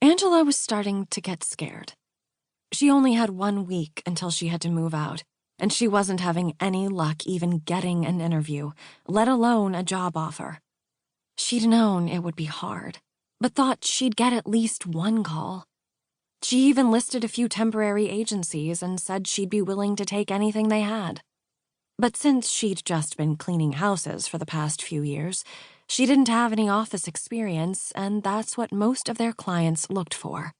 Angela was starting to get scared. She only had 1 week until she had to move out, and she wasn't having any luck even getting an interview, let alone a job offer. She'd known it would be hard, but thought she'd get at least one call. She even listed a few temporary agencies and said she'd be willing to take anything they had. But since she'd just been cleaning houses for the past few years, she didn't have any office experience, and that's what most of their clients looked for.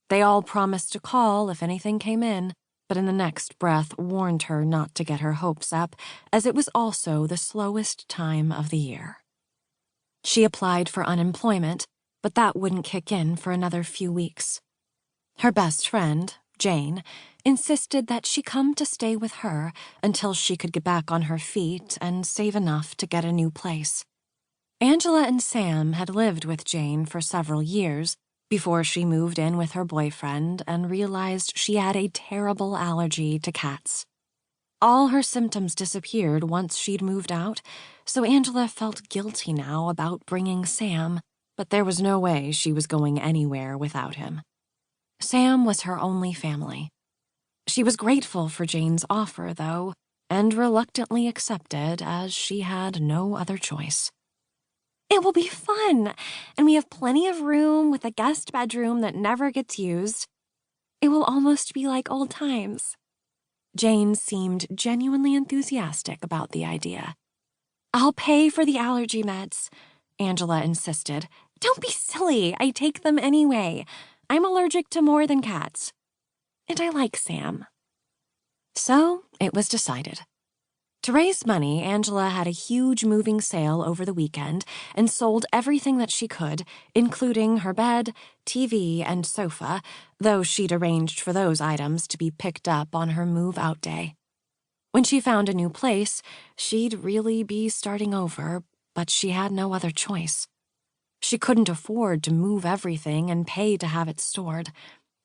They all promised to call if anything came in, but in the next breath warned her not to get her hopes up, as it was also the slowest time of the year. She applied for unemployment, but that wouldn't kick in for another few weeks. Her best friend, Jane, insisted that she come to stay with her until she could get back on her feet and save enough to get a new place. Angela and Sam had lived with Jane for several years before she moved in with her boyfriend and realized she had a terrible allergy to cats. All her symptoms disappeared once she'd moved out, so Angela felt guilty now about bringing Sam, but there was no way she was going anywhere without him. Sam was her only family. She was grateful for Jane's offer, though, and reluctantly accepted as she had no other choice. "It will be fun, and we have plenty of room with a guest bedroom that never gets used. It will almost be like old times." Jane seemed genuinely enthusiastic about the idea. "I'll pay for the allergy meds," Angela insisted. "Don't be silly, I take them anyway. I'm allergic to more than cats. And I like Sam." So it was decided. To raise money, Angela had a huge moving sale over the weekend and sold everything that she could, including her bed, TV, and sofa, though she'd arranged for those items to be picked up on her move-out day. When she found a new place, she'd really be starting over, but she had no other choice. She couldn't afford to move everything and pay to have it stored.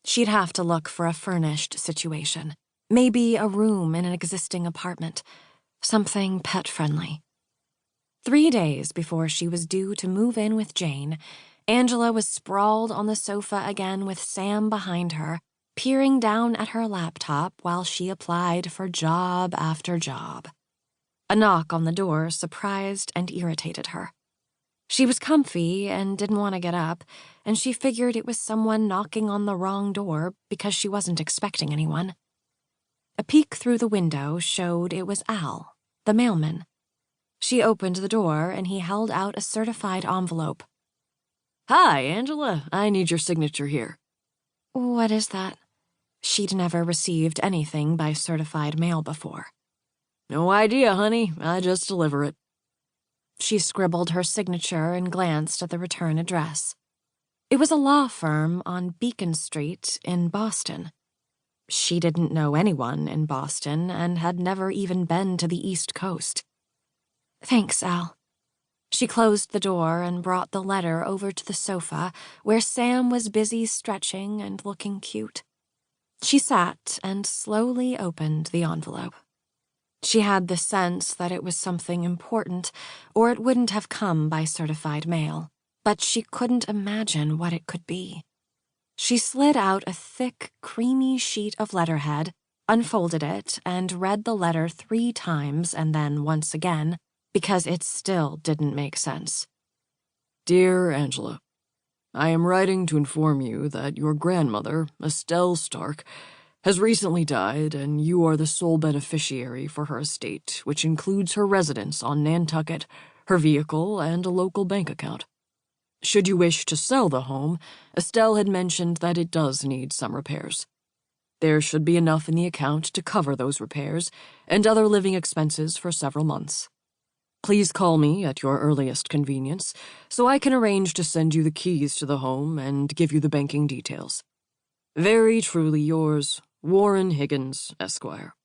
She'd have to look for a furnished situation, maybe a room in an existing apartment. Something pet-friendly. 3 days before she was due to move in with Jane, Angela was sprawled on the sofa again with Sam behind her, peering down at her laptop while she applied for job after job. A knock on the door surprised and irritated her. She was comfy and didn't want to get up, and she figured it was someone knocking on the wrong door because she wasn't expecting anyone. A peek through the window showed it was Al, the mailman. She opened the door and he held out a certified envelope. "Hi, Angela. I need your signature here." What is that? She'd never received anything by certified mail before. "No idea, honey. I just deliver it." She scribbled her signature and glanced at the return address. It was a law firm on Beacon Street in Boston. She didn't know anyone in Boston and had never even been to the East Coast. "Thanks, Al." She closed the door and brought the letter over to the sofa where Sam was busy stretching and looking cute. She sat and slowly opened the envelope. She had the sense that it was something important, or it wouldn't have come by certified mail, but she couldn't imagine what it could be. She slid out a thick, creamy sheet of letterhead, unfolded it, and read the letter 3 times and then once again, because it still didn't make sense. "Dear Angela, I am writing to inform you that your grandmother, Estelle Stark, has recently died, and you are the sole beneficiary for her estate, which includes her residence on Nantucket, her vehicle, and a local bank account. Should you wish to sell the home, Estelle had mentioned that it does need some repairs. There should be enough in the account to cover those repairs and other living expenses for several months. Please call me at your earliest convenience so I can arrange to send you the keys to the home and give you the banking details. Very truly yours, Warren Higgins, Esquire."